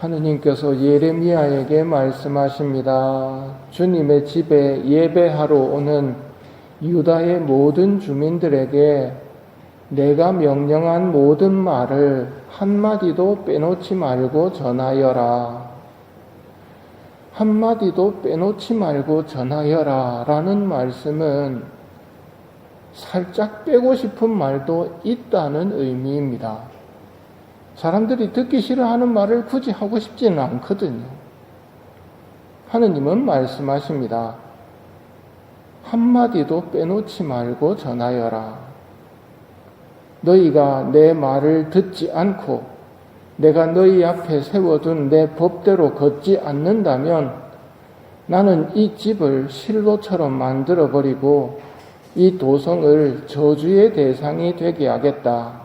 하느님께서 예레미야에게 말씀하십니다. 주님의 집에 예배하러 오는 유다의 모든 주민들에게 내가 명령한 모든 말을 한마디도 빼놓지 말고 전하여라. 한마디도 빼놓지 말고 전하여라 라는 말씀은 살짝 빼고 싶은 말도 있다는 의미입니다. 사람들이 듣기 싫어하는 말을 굳이 하고 싶지는 않거든요. 하느님은 말씀하십니다. 한마디도 빼놓지 말고 전하여라. 너희가 내 말을 듣지 않고 내가 너희 앞에 세워둔 내 법대로 걷지 않는다면 나는 이 집을 실로처럼 만들어버리고 이 도성을 저주의 대상이 되게 하겠다.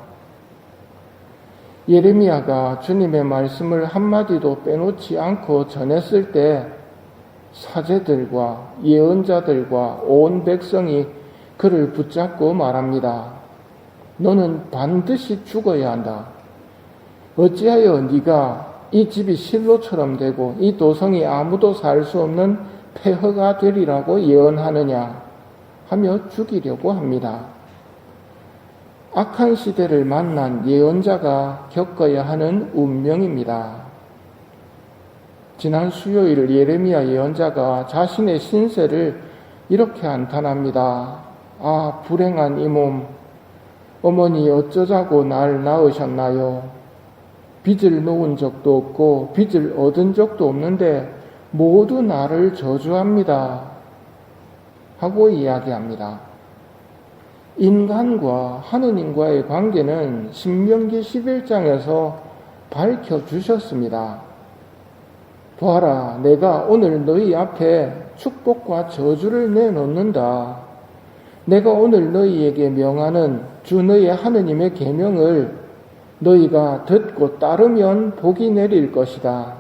예레미야가 주님의 말씀을 한마디도 빼놓지 않고 전했을 때 사제들과 예언자들과 온 백성이 그를 붙잡고 말합니다. 너는 반드시 죽어야 한다. 어찌하여 네가 이 집이 실로처럼 되고 이 도성이 아무도 살 수 없는 폐허가 되리라고 예언하느냐 하며 죽이려고 합니다. 악한 시대를 만난 예언자가 겪어야 하는 운명입니다. 지난 수요일 예레미야 예언자가 자신의 신세를 이렇게 한탄합니다. 아, 불행한 이 몸, 어머니 어쩌자고 날 낳으셨나요? 빚을 놓은 적도 없고 빚을 얻은 적도 없는데 모두 나를 저주합니다. 하고 이야기합니다. 인간과 하느님과의 관계는 신명기 11장에서 밝혀주셨습니다. 보아라, 내가 오늘 너희 앞에 축복과 저주를 내놓는다. 내가 오늘 너희에게 명하는 주 너희 하느님의 계명을 너희가 듣고 따르면 복이 내릴 것이다.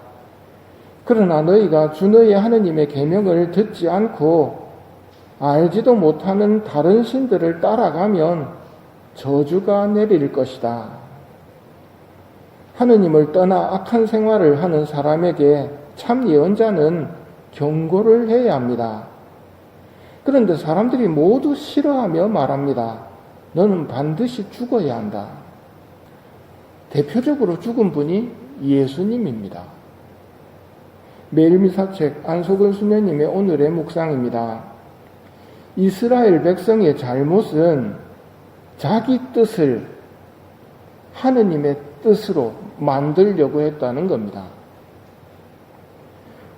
그러나 너희가 주 너희 하느님의 계명을 듣지 않고 알지도 못하는 다른 신들을 따라가면 저주가 내릴 것이다. 하느님을 떠나 악한 생활을 하는 사람에게 참 예언자는 경고를 해야 합니다. 그런데 사람들이 모두 싫어하며 말합니다. 너는 반드시 죽어야 한다. 대표적으로 죽은 분이 예수님입니다. 매일미사책 안석은 수녀님의 오늘의 묵상입니다. 이스라엘 백성의 잘못은 자기 뜻을 하느님의 뜻으로 만들려고 했다는 겁니다.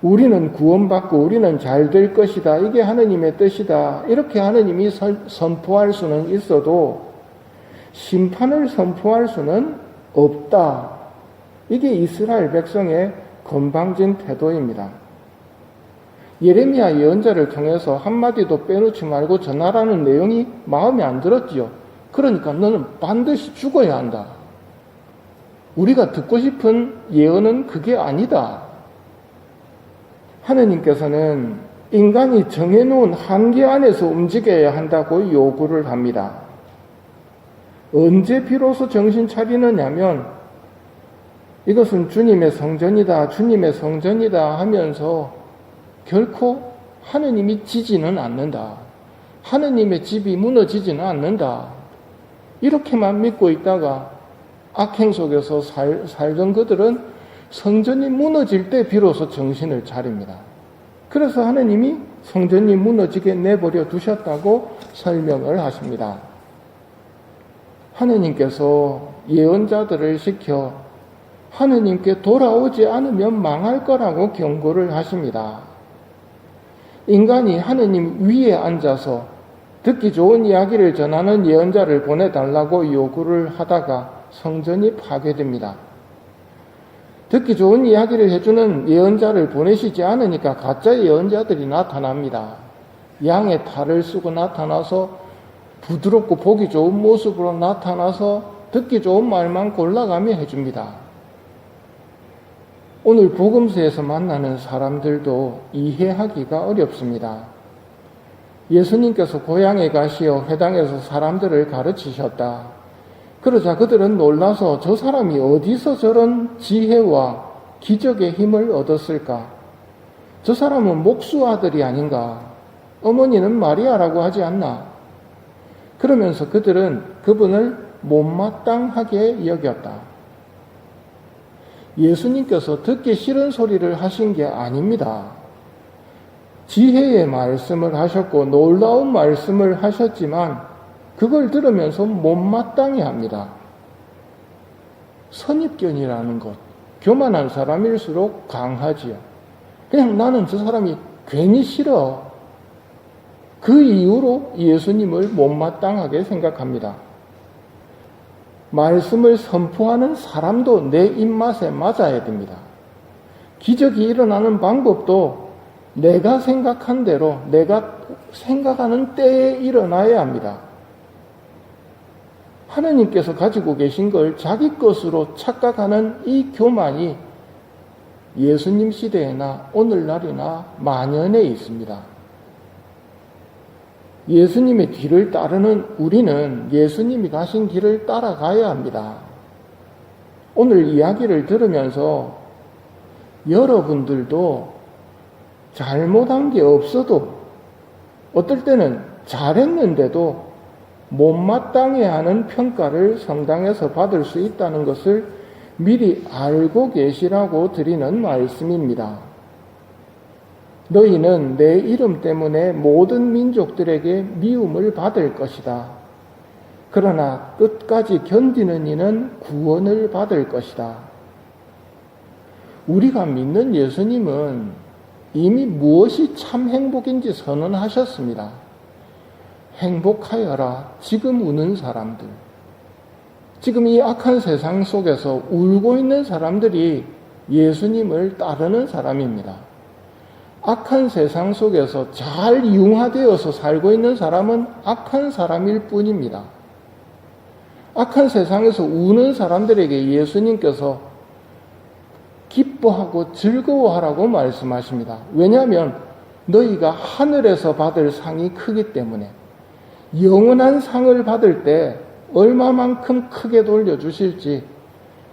우리는 구원받고 우리는 잘 될 것이다. 이게 하느님의 뜻이다. 이렇게 하느님이 선포할 수는 있어도 심판을 선포할 수는 없다. 이게 이스라엘 백성의 건방진 태도입니다. 예레미야 예언자를 통해서 한마디도 빼놓지 말고 전하라는 내용이 마음에 안 들었지요. 그러니까 너는 반드시 죽어야 한다. 우리가 듣고 싶은 예언은 그게 아니다. 하느님께서는 인간이 정해놓은 한계 안에서 움직여야 한다고 요구를 합니다. 언제 비로소 정신 차리느냐면 이것은 주님의 성전이다, 주님의 성전이다 하면서 결코 하느님이 지지는 않는다. 하느님의 집이 무너지지는 않는다. 이렇게만 믿고 있다가 악행 속에서 살던 그들은 성전이 무너질 때 비로소 정신을 차립니다. 그래서 하느님이 성전이 무너지게 내버려 두셨다고 설명을 하십니다. 하느님께서 예언자들을 시켜 하느님께 돌아오지 않으면 망할 거라고 경고를 하십니다. 인간이 하느님 위에 앉아서 듣기 좋은 이야기를 전하는 예언자를 보내달라고 요구를 하다가 성전이 파괴됩니다. 듣기 좋은 이야기를 해주는 예언자를 보내시지 않으니까 가짜 예언자들이 나타납니다. 양의 탈을 쓰고 나타나서 부드럽고 보기 좋은 모습으로 나타나서 듣기 좋은 말만 골라가며 해줍니다. 오늘 복음서에서 만나는 사람들도 이해하기가 어렵습니다. 예수님께서 고향에 가시어 회당에서 사람들을 가르치셨다. 그러자 그들은 놀라서 저 사람이 어디서 저런 지혜와 기적의 힘을 얻었을까? 저 사람은 목수 아들이 아닌가? 어머니는 마리아라고 하지 않나? 그러면서 그들은 그분을 못마땅하게 여겼다. 예수님께서 듣기 싫은 소리를 하신 게 아닙니다. 지혜의 말씀을 하셨고 놀라운 말씀을 하셨지만 그걸 들으면서 못마땅해 합니다. 선입견이라는 것, 교만한 사람일수록 강하지요. 그냥 나는 저 사람이 괜히 싫어. 그 이유로 예수님을 못마땅하게 생각합니다. 말씀을 선포하는 사람도 내 입맛에 맞아야 됩니다. 기적이 일어나는 방법도 내가 생각한 대로 내가 생각하는 때에 일어나야 합니다. 하느님께서 가지고 계신 걸 자기 것으로 착각하는 이 교만이 예수님 시대에나 오늘날이나 만연해 있습니다. 예수님의 뒤를 따르는 우리는 예수님이 가신 길을 따라가야 합니다. 오늘 이야기를 들으면서 여러분들도 잘못한 게 없어도 어떨 때는 잘했는데도 못마땅해 하는 평가를 성당에서 받을 수 있다는 것을 미리 알고 계시라고 드리는 말씀입니다. 너희는 내 이름 때문에 모든 민족들에게 미움을 받을 것이다. 그러나 끝까지 견디는 이는 구원을 받을 것이다. 우리가 믿는 예수님은 이미 무엇이 참 행복인지 선언하셨습니다. 행복하여라 지금 우는 사람들. 지금 이 악한 세상 속에서 울고 있는 사람들이 예수님을 따르는 사람입니다. 악한 세상 속에서 잘 융화되어서 살고 있는 사람은 악한 사람일 뿐입니다. 악한 세상에서 우는 사람들에게 예수님께서 기뻐하고 즐거워하라고 말씀하십니다. 왜냐하면 너희가 하늘에서 받을 상이 크기 때문에 영원한 상을 받을 때 얼마만큼 크게 돌려주실지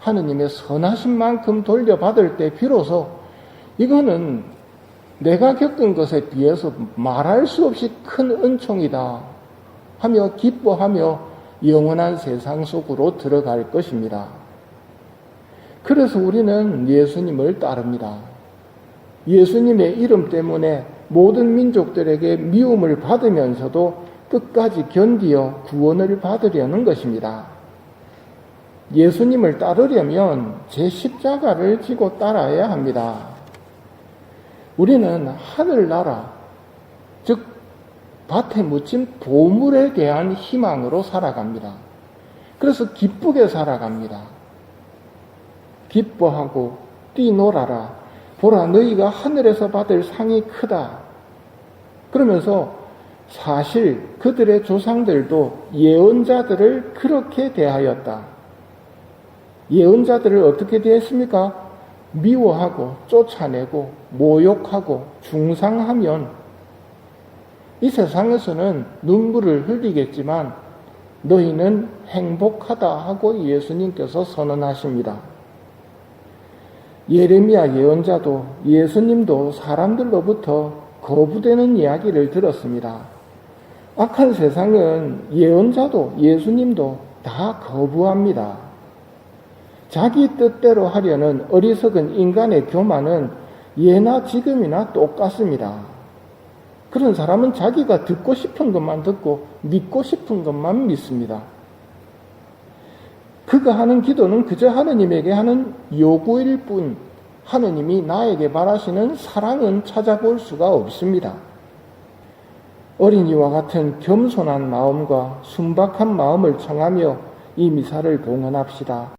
하느님의 선하신 만큼 돌려받을 때 비로소 이거는 내가 겪은 것에 비해서 말할 수 없이 큰 은총이다 하며 기뻐하며 영원한 세상 속으로 들어갈 것입니다. 그래서 우리는 예수님을 따릅니다. 예수님의 이름 때문에 모든 민족들에게 미움을 받으면서도 끝까지 견디어 구원을 받으려는 것입니다. 예수님을 따르려면 제 십자가를 지고 따라야 합니다. 우리는 하늘나라, 즉 밭에 묻힌 보물에 대한 희망으로 살아갑니다. 그래서 기쁘게 살아갑니다. 기뻐하고 뛰놀아라. 보라, 너희가 하늘에서 받을 상이 크다. 그러면서 사실 그들의 조상들도 예언자들을 그렇게 대하였다. 예언자들을 어떻게 대했습니까? 미워하고 쫓아내고 모욕하고 중상하면 이 세상에서는 눈물을 흘리겠지만 너희는 행복하다 하고 예수님께서 선언하십니다. 예레미야 예언자도 예수님도 사람들로부터 거부되는 이야기를 들었습니다. 악한 세상은 예언자도 예수님도 다 거부합니다. 자기 뜻대로 하려는 어리석은 인간의 교만은 예나 지금이나 똑같습니다. 그런 사람은 자기가 듣고 싶은 것만 듣고 믿고 싶은 것만 믿습니다. 그가 하는 기도는 그저 하느님에게 하는 요구일 뿐 하느님이 나에게 바라시는 사랑은 찾아볼 수가 없습니다. 어린이와 같은 겸손한 마음과 순박한 마음을 청하며 이 미사를 봉헌합시다.